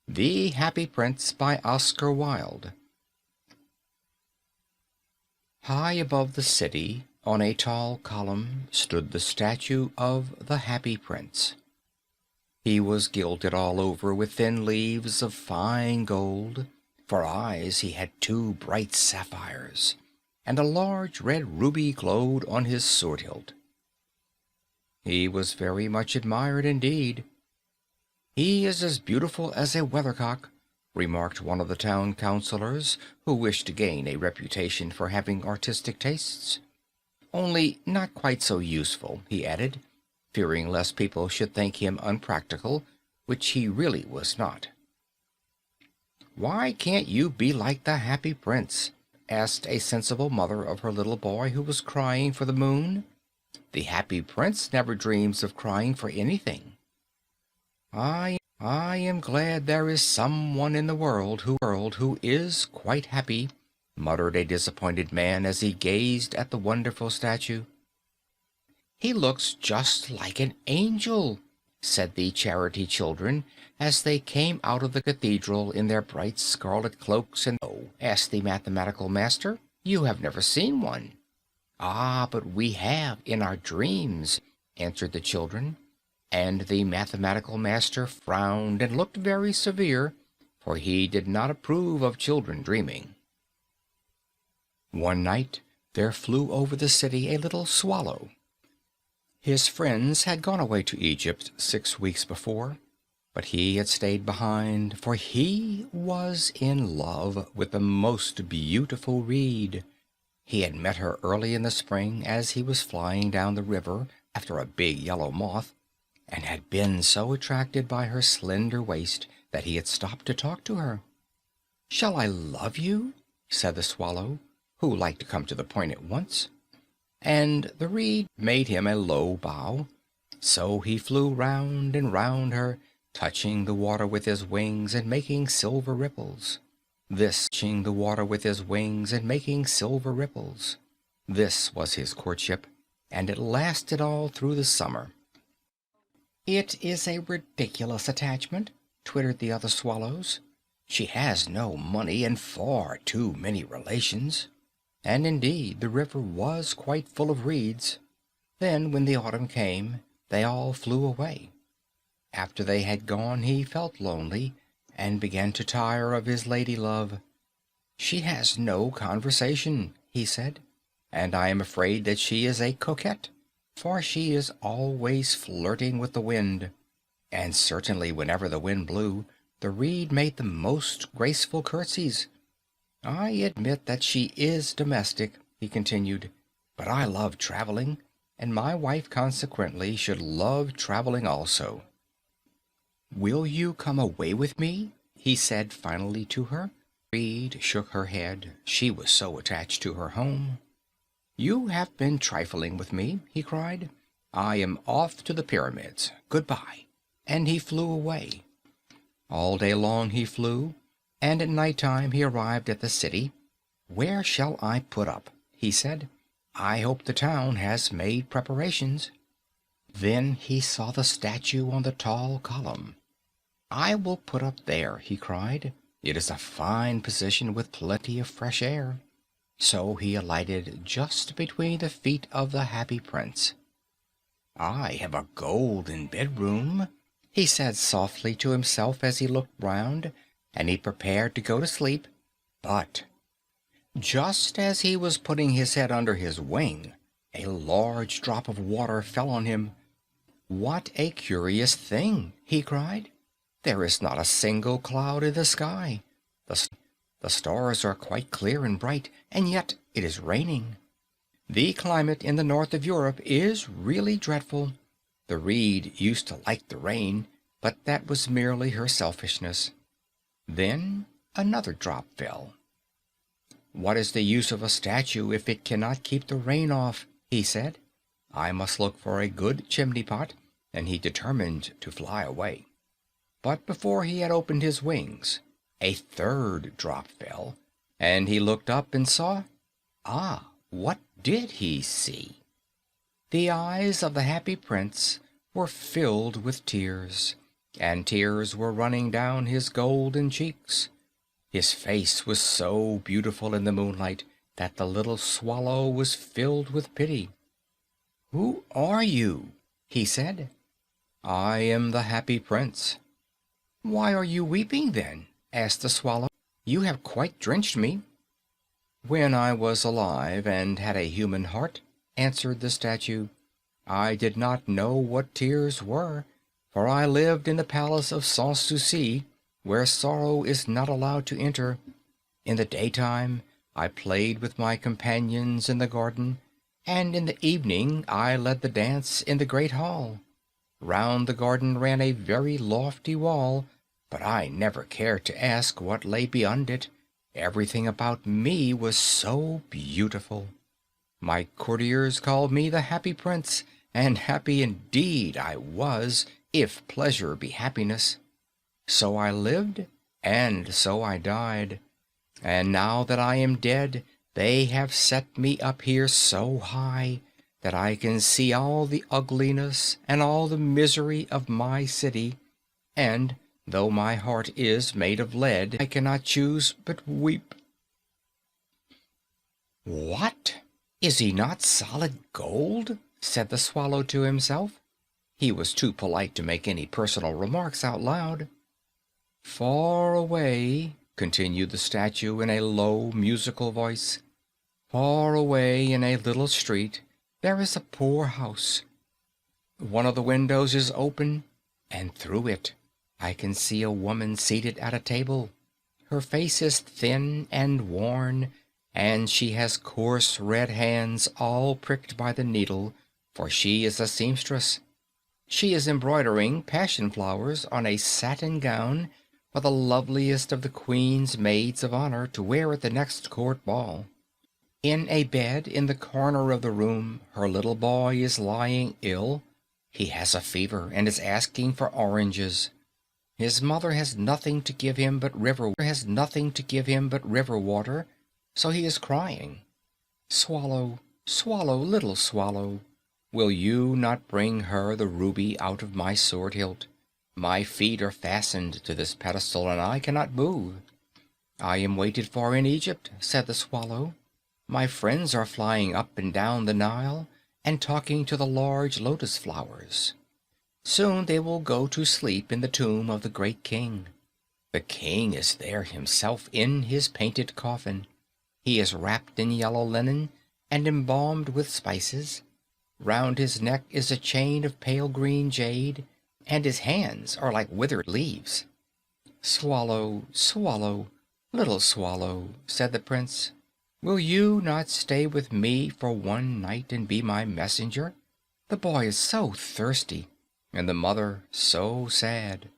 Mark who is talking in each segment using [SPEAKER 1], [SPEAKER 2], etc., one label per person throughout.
[SPEAKER 1] The Happy Prince by Oscar Wilde. High above the city, on a tall column, stood the statue of the Happy Prince. He was gilded all over with thin leaves of fine gold. For eyes he had two bright sapphires, and a large red ruby glowed on his sword hilt. He was very much admired indeed. "He is as beautiful as a weathercock," remarked one of the town councilors, who wished to gain a reputation for having artistic tastes. "Only not quite so useful," he added, fearing lest people should think him unpractical, which he really was not. "Why can't you be like the Happy Prince?" asked a sensible mother of her little boy who was crying for the moon. "The Happy Prince never dreams of crying for anything." I am glad there is someone in the world who is quite happy," muttered a disappointed man as he gazed at the wonderful statue. "He looks just like an angel," said the charity children as they came out of the cathedral in their bright scarlet cloaks. "And oh," asked the mathematical master, "you have never seen one." "Ah, but we have in our dreams," answered the children. And the mathematical master frowned and looked very severe, for he did not approve of children dreaming. One night there flew over the city a little swallow. His friends had gone away to Egypt 6 weeks before, but he had stayed behind, for he was in love with the most beautiful reed. He had met her early in the spring as he was flying down the river after a big yellow moth, and had been so attracted by her slender waist that he had stopped to talk to her. "Shall I love you?" said the swallow, who liked to come to the point at once. And the reed made him a low bow, so he flew round and round her, touching the water with his wings and making silver ripples. This was his courtship, and it lasted all through the summer. "It is a ridiculous attachment," twittered the other swallows. "She has no money and far too many relations." And indeed the river was quite full of reeds. Then, when the autumn came, they all flew away. After they had gone he felt lonely, and began to tire of his lady love. "She has no conversation," he said, "and I am afraid that she is a coquette, for she is always flirting with the wind." And certainly whenever the wind blew, the reed made the most graceful curtsies. "I admit that she is domestic," he continued, "but I love traveling, and my wife consequently should love traveling also." "Will you come away with me?" he said finally to her. Reed shook her head, she was so attached to her home. "You have been trifling with me," he cried. "I am off to the pyramids. Goodbye." And he flew away. All day long he flew, and at night time he arrived at the city. "Where shall I put up?" he said. "I hope the town has made preparations." Then he saw the statue on the tall column. "I will put up there," he cried. "It is a fine position with plenty of fresh air." So he alighted just between the feet of the Happy Prince. "I have a golden bedroom," he said softly to himself as he looked round, and he prepared to go to sleep. But just as he was putting his head under his wing, a large drop of water fell on him. "What a curious thing!" he cried. "There is not a single cloud in the sky. The stars are quite clear and bright, and yet it is raining. The climate in the north of Europe is really dreadful. The reed used to like the rain, but that was merely her selfishness." Then another drop fell. "What is the use of a statue if it cannot keep the rain off?" he said. "I must look for a good chimney pot," and he determined to fly away. But before he had opened his wings, a third drop fell, and he looked up and saw... what did he see? The eyes of the Happy Prince were filled with tears. and tears were running down his golden cheeks. His face was so beautiful in the moonlight that the little swallow was filled with pity. "Who are you?" he said. "I am the happy prince." "Why are you weeping, then?" asked the swallow. "You have quite drenched me." "When I was alive and had a human heart," answered the statue, "I did not know what tears were, for I lived in the palace of Sans Souci, where sorrow is not allowed to enter. In the daytime I played with my companions in the garden, and in the evening I led the dance in the great hall. Round the garden ran a very lofty wall, but I never cared to ask what lay beyond it. Everything about me was so beautiful. My courtiers called me the happy prince, and happy indeed I was, if pleasure be happiness. So I lived, and so I died. And now that I am dead, they have set me up here so high that I can see all the ugliness and all the misery of my city, and though my heart is made of lead, I cannot choose but weep." "What? Is he not solid gold?" said the swallow to himself. He was too polite to make any personal remarks out loud. "Far away," continued the statue in a low, musical voice, "far away in a little street there is a poor house. One of the windows is open, and through it I can see a woman seated at a table. Her face is thin and worn, and she has coarse red hands all pricked by the needle, for she is a seamstress. She is embroidering passion flowers on a satin gown for the loveliest of the Queen's maids of honor to wear at the next court ball. In a bed in the corner of the room her little boy is lying ill. He has a fever and is asking for oranges. His mother has nothing to give him but river water, so he is crying. Swallow, swallow, little swallow, will you not bring her the ruby out of my sword hilt? My feet are fastened to this pedestal, and I cannot move." "I am waited for in Egypt," said the swallow. "My friends are flying up and down the Nile and talking to the large lotus flowers. Soon they will go to sleep in the tomb of the great king. The king is there himself in his painted coffin. He is wrapped in yellow linen and embalmed with spices. Round his neck is a chain of pale green jade, and his hands are like withered leaves." "Swallow, swallow, little swallow," said the prince, "will you not stay with me for one night and be my messenger? The boy is so thirsty, and the mother so sad."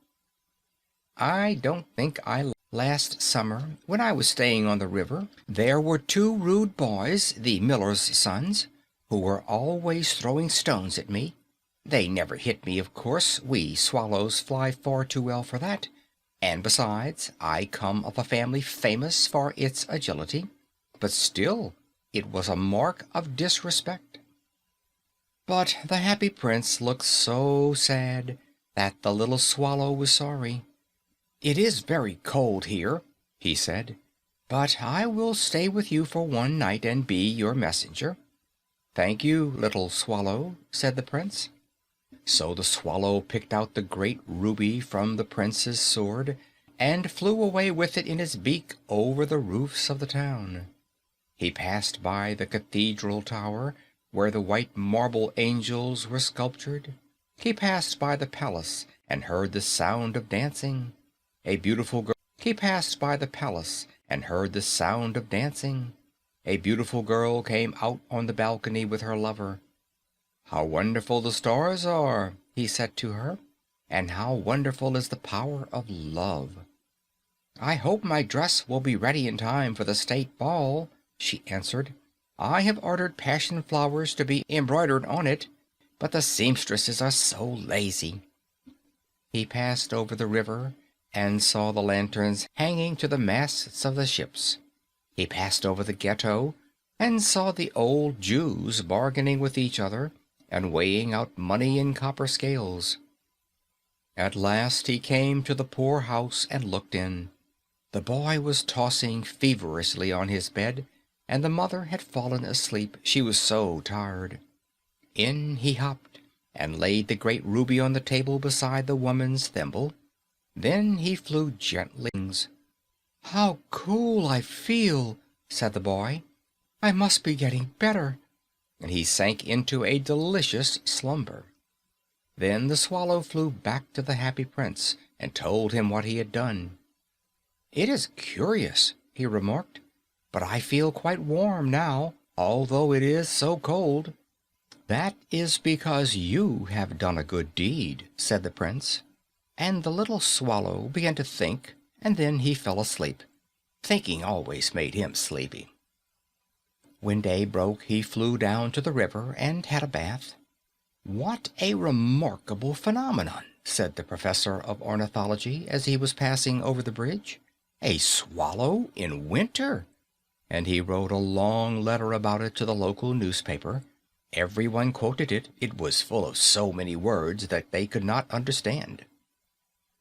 [SPEAKER 1] "I don't think I last summer, when I was staying on the river, there were two rude boys, the miller's sons, who were always throwing stones at me. They never hit me, of course. We swallows fly far too well for that. And besides, I come of a family famous for its agility. But still, it was a mark of disrespect." But the happy prince looked so sad that the little swallow was sorry. "It is very cold here," he said, "but I will stay with you for one night and be your messenger." "Thank you, little swallow," said the prince. So the swallow picked out the great ruby from the prince's sword and flew away with it in his beak over the roofs of the town. He passed by the cathedral tower, where the white marble angels were sculptured. He passed by the palace and heard the sound of dancing. He passed by the palace and heard the sound of dancing. A beautiful girl came out on the balcony with her lover. "How wonderful the stars are," he said to her, "and how wonderful is the power of love." "I hope my dress will be ready in time for the state ball," she answered. "I have ordered passion flowers to be embroidered on it, but the seamstresses are so lazy." He passed over the river and saw the lanterns hanging to the masts of the ships. He passed over the ghetto and saw the old Jews bargaining with each other and weighing out money in copper scales. At last he came to the poor house and looked in. The boy was tossing feverishly on his bed, and the mother had fallen asleep, she was so tired. In he hopped, and laid the great ruby on the table beside the woman's thimble. Then he flew gently. "How cool I feel!" said the boy. "I must be getting better," and he sank into a delicious slumber. Then the swallow flew back to the happy prince and told him what he had done. "It is curious," he remarked, "but I feel quite warm now, although it is so cold." "That is because you have done a good deed," said the prince, and the little swallow began to think, and then he fell asleep. Thinking always made him sleepy. When day broke, he flew down to the river and had a bath. "What a remarkable phenomenon," said the professor of ornithology as he was passing over the bridge. "A swallow in winter!" And he wrote a long letter about it to the local newspaper. Everyone quoted it. It was full of so many words that they could not understand.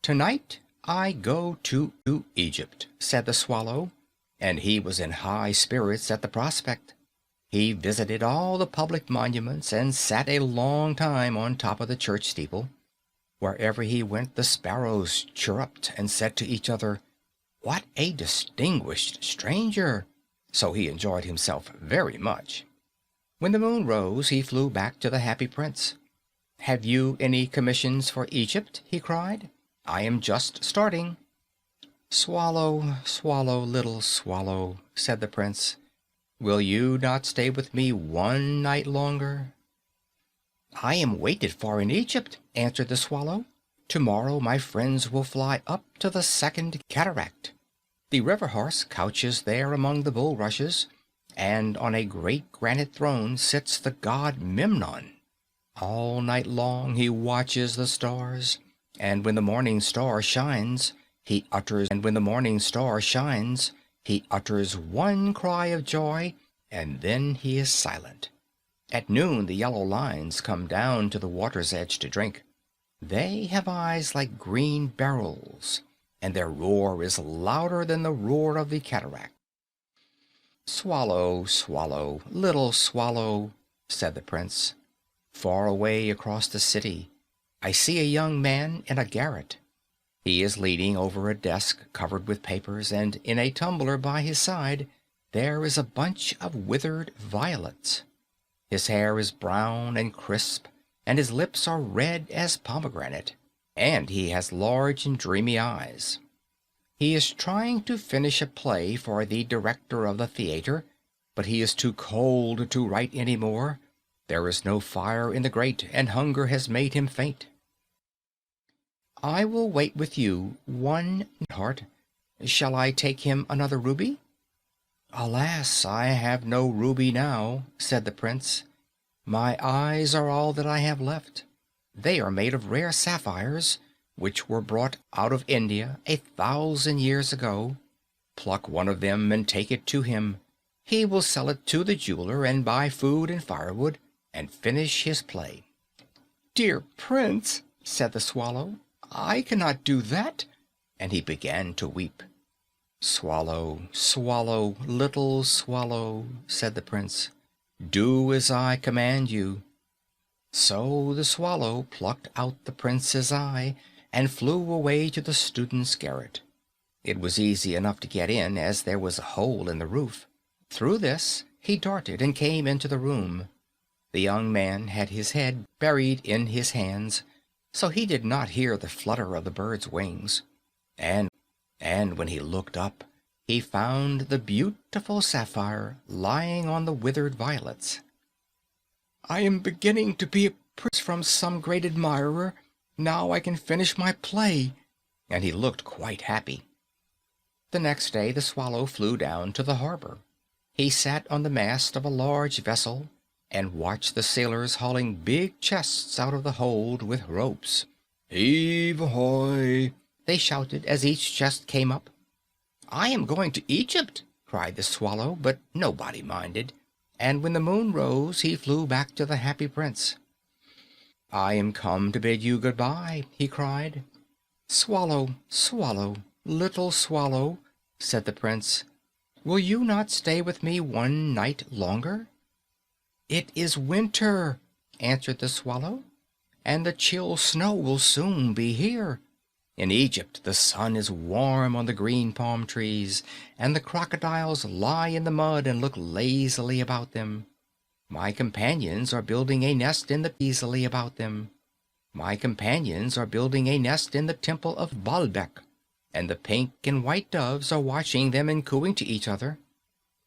[SPEAKER 1] "Tonight I go to Egypt," said the swallow, and he was in high spirits at the prospect. He visited all the public monuments and sat a long time on top of the church steeple. Wherever he went, the sparrows chirruped and said to each other, "What a distinguished stranger!" So he enjoyed himself very much. When the moon rose, he flew back to the happy prince. "Have you any commissions for Egypt?" he cried. "I am just starting." "Swallow, swallow, little swallow," said the prince, "will you not stay with me one night longer?" "I am waited for in Egypt," answered the swallow. "Tomorrow my friends will fly up to the second cataract. The river horse couches there among the bulrushes, and on a great granite throne sits the god Memnon. All night long he watches the stars, and when the morning star shines, he utters one cry of joy, and then he is silent. At noon the yellow lions come down to the water's edge to drink. They have eyes like green beryls, and their roar is louder than the roar of the cataract." "Swallow, swallow, little swallow," said the prince. "Far away across the city I see a young man in a garret. He is leaning over a desk covered with papers, and in a tumbler by his side there is a bunch of withered violets. His hair is brown and crisp, and his lips are red as pomegranate, and he has large and dreamy eyes. He is trying to finish a play for the director of the theater, but he is too cold to write any more. There is no fire in the grate, and hunger has made him faint. I will wait with you one heart. Shall I take him another ruby?" "Alas, I have no ruby now," said the prince. "My eyes are all that I have left. They are made of rare sapphires, which were brought out of India 1,000 years ago. Pluck one of them and take it to him. He will sell it to the jeweler and buy food and firewood, and finish his play." "Dear prince," said the swallow, "I cannot do that," and he began to weep. "Swallow, swallow, little swallow," said the prince, "do as I command you." So the swallow plucked out the prince's eye and flew away to the student's garret. It was easy enough to get in, as there was a hole in the roof. Through this he darted and came into the room. The young man had his head buried in his hands, so he did not hear the flutter of the bird's wings. And when he looked up, he found the beautiful sapphire lying on the withered violets. "I am beginning to be a prince from some great admirer. Now I can finish my play," and he looked quite happy. The next day the swallow flew down to the harbor. He sat on the mast of a large vessel and watched the sailors hauling big chests out of the hold with ropes. "Heave ahoy!" they shouted as each chest came up. "I am going to Egypt," cried the swallow, but nobody minded, and when the moon rose he flew back to the happy prince. "I am come to bid you good-bye," he cried. "Swallow, swallow, little swallow," said the Prince, "will you not stay with me one night longer?" "It is winter," answered the swallow, "and the chill snow will soon be here. In Egypt the sun is warm on the green palm trees, and the crocodiles lie in the mud and look lazily about them. My companions are building a nest in the easily about them. My companions are building a nest in the temple of Baalbec, and the pink and white doves are watching them and cooing to each other.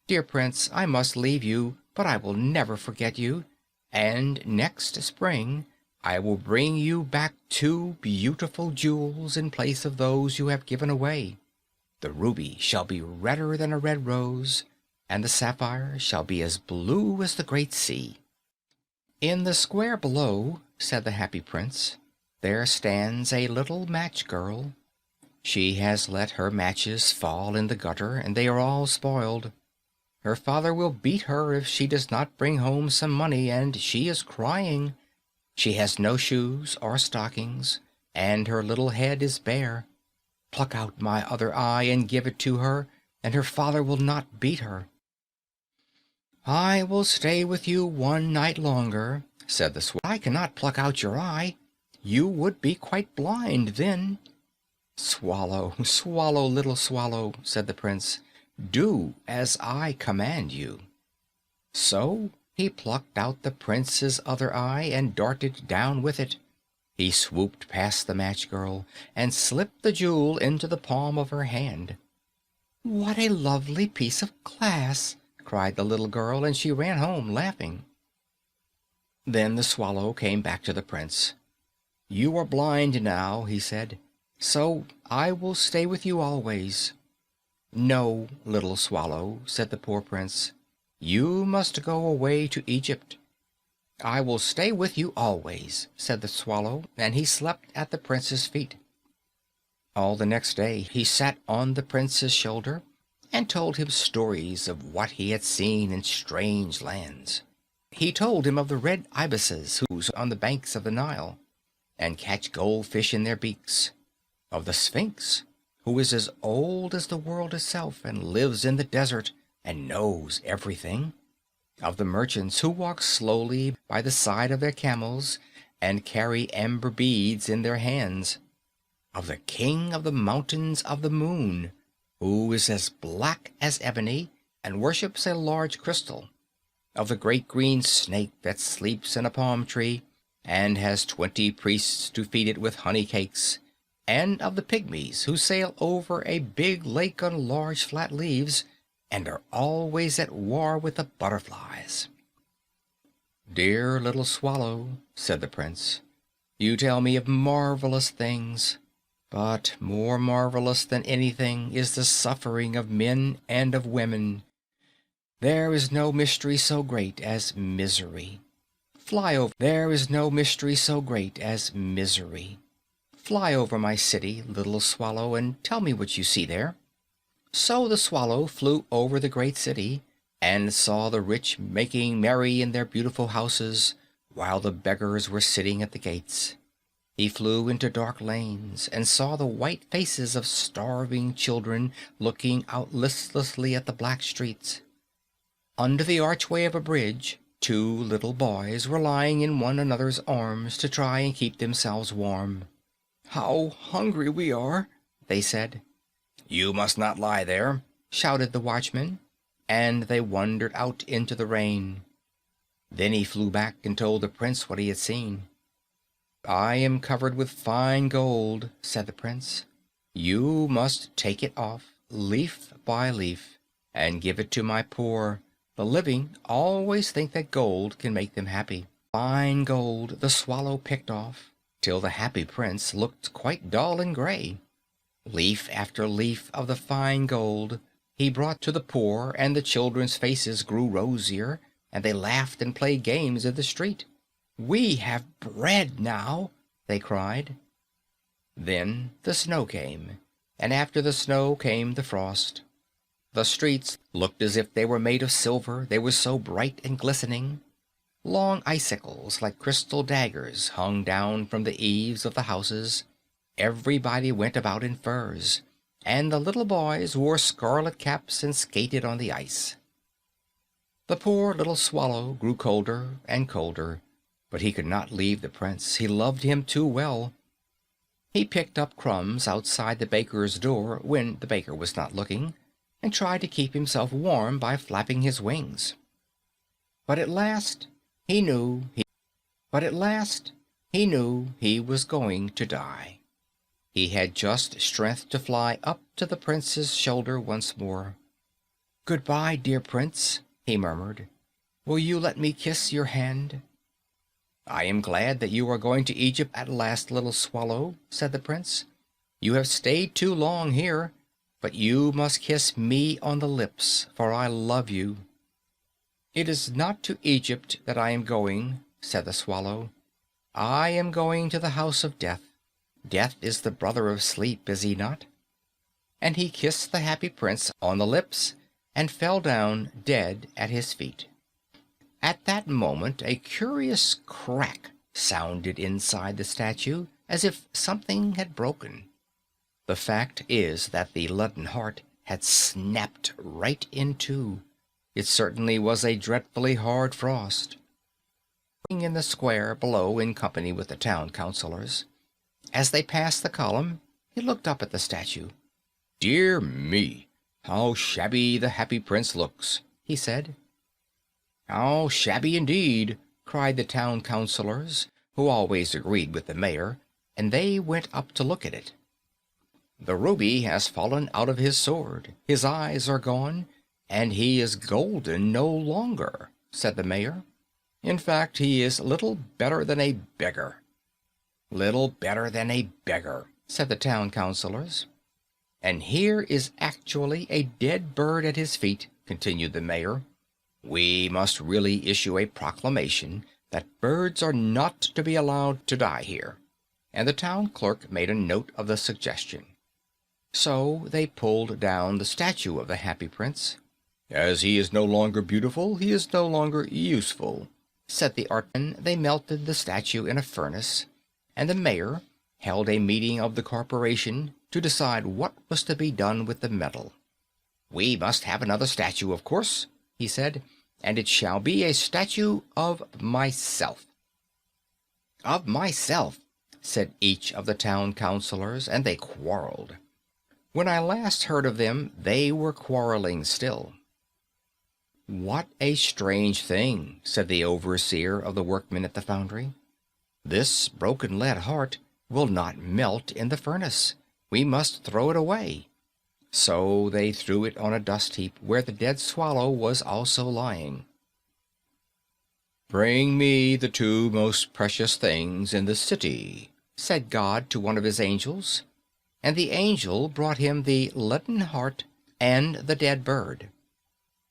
[SPEAKER 1] Dear Prince, I must leave you, but I will never forget you, and next spring I will bring you back 2 beautiful jewels in place of those you have given away. The ruby shall be redder than a red rose, and the sapphire shall be as blue as the great sea." "In the square below," said the happy Prince, "there stands a little match girl. She has let her matches fall in the gutter, and they are all spoiled. Her father will beat her if she does not bring home some money, and she is crying. She has no shoes or stockings, and her little head is bare. Pluck out my other eye and give it to her, and her father will not beat her." "I will stay with you one night longer," said the swallow. "I cannot pluck out your eye. You would be quite blind then." "Swallow, swallow, little swallow," said the Prince, "do as I command you." So he plucked out the Prince's other eye and darted down with it. He swooped past the match girl and slipped the jewel into the palm of her hand. "What a lovely piece of glass!" cried the little girl, and she ran home laughing. Then the swallow came back to the Prince. "You are blind now," he said, "so I will stay with you always." "No, little swallow," said the poor Prince. "You must go away to Egypt." "I will stay with you always," said the swallow, and he slept at the Prince's feet. All the next day he sat on the Prince's shoulder and told him stories of what he had seen in strange lands. He told him of the red ibises who on the banks of the Nile and catch goldfish in their beaks, of the Sphinx, who is as old as the world itself and lives in the desert and knows everything, of the merchants who walk slowly by the side of their camels and carry amber beads in their hands, of the king of the mountains of the moon, who is as black as ebony and worships a large crystal, of the great green snake that sleeps in a palm tree and has 20 priests to feed it with honey cakes, and of the pygmies who sail over a big lake on large flat leaves and are always at war with the butterflies. "Dear little swallow," said the Prince, "you tell me of marvelous things, but more marvelous than anything is the suffering of men and of women. There is no mystery so great as misery. There is no mystery so great as misery. Fly over my city, little swallow, and tell me what you see there." So the swallow flew over the great city and saw the rich making merry in their beautiful houses, while the beggars were sitting at the gates. He flew into dark lanes and saw the white faces of starving children looking out listlessly at the black streets. Under the archway of a bridge, 2 little boys were lying in one another's arms to try and keep themselves warm. "How hungry we are," they said. "You must not lie there," shouted the watchman, and they wandered out into the rain. Then he flew back and told the Prince what he had seen. "I am covered with fine gold," said the Prince. "You must take it off, leaf by leaf, and give it to my poor. The living always think that gold can make them happy." Fine gold the swallow picked off, till the happy Prince looked quite dull and gray. Leaf after leaf of the fine gold he brought to the poor, and the children's faces grew rosier, and they laughed and played games in the street. "We have bread now," they cried. Then the snow came, and after the snow came the frost. The streets looked as if they were made of silver, they were so bright and glistening. Long icicles, like crystal daggers, hung down from the eaves of the houses. Everybody went about in furs, and the little boys wore scarlet caps and skated on the ice. The poor little swallow grew colder and colder, but he could not leave the prince. He loved him too well. He picked up crumbs outside the baker's door when the baker was not looking, and tried to keep himself warm by flapping his wings. But at last he knew he was going to die. He had just strength to fly up to the prince's shoulder once more. "Goodbye, dear prince," he murmured. "Will you let me kiss your hand?" "I am glad that you are going to Egypt at last, little swallow," said the prince. "You have stayed too long here, but you must kiss me on the lips, for I love you." "It is not to Egypt that I am going," said the swallow. "I am going to the house of death. Death is the brother of sleep, is he not?" And he kissed the happy prince on the lips and fell down dead at his feet. At that moment a curious crack sounded inside the statue, as if something had broken. The fact is that the leaden heart had snapped right in two. It certainly was a dreadfully hard frost. In the square below in company with the town councilors, as they passed the column, he looked up at the statue. "Dear me, how shabby the happy prince looks," he said. "How shabby indeed!" cried the town councilors, who always agreed with the mayor, and they went up to look at it. "The ruby has fallen out of his sword, his eyes are gone, and he is golden no longer," said the mayor. "In fact, he is little better than a beggar." "Little better than a beggar," said the town councilors. "And here is actually a dead bird at his feet," continued the mayor. "We must really issue a proclamation that birds are not to be allowed to die here," and the town clerk made a note of the suggestion. So they pulled down the statue of the happy prince. "As he is no longer beautiful, he is no longer useful," said the artisan. They melted the statue in a furnace, and the mayor held a meeting of the corporation to decide what was to be done with the metal. "We must have another statue, of course," he said, "and it shall be a statue of myself." "Of myself," said each of the town councilors, and they quarreled. When I last heard of them, they were quarreling still. "What a strange thing," said the overseer of the workmen at the foundry. "This broken lead heart will not melt in the furnace. We must throw it away." So they threw it on a dust heap where the dead swallow was also lying. "Bring me the two most precious things in the city," said God to one of his angels, and the angel brought him the leaden heart and the dead bird.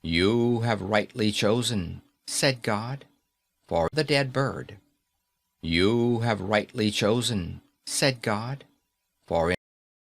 [SPEAKER 1] "You have rightly chosen," said God, "for the dead bird. You have rightly chosen," said God, "for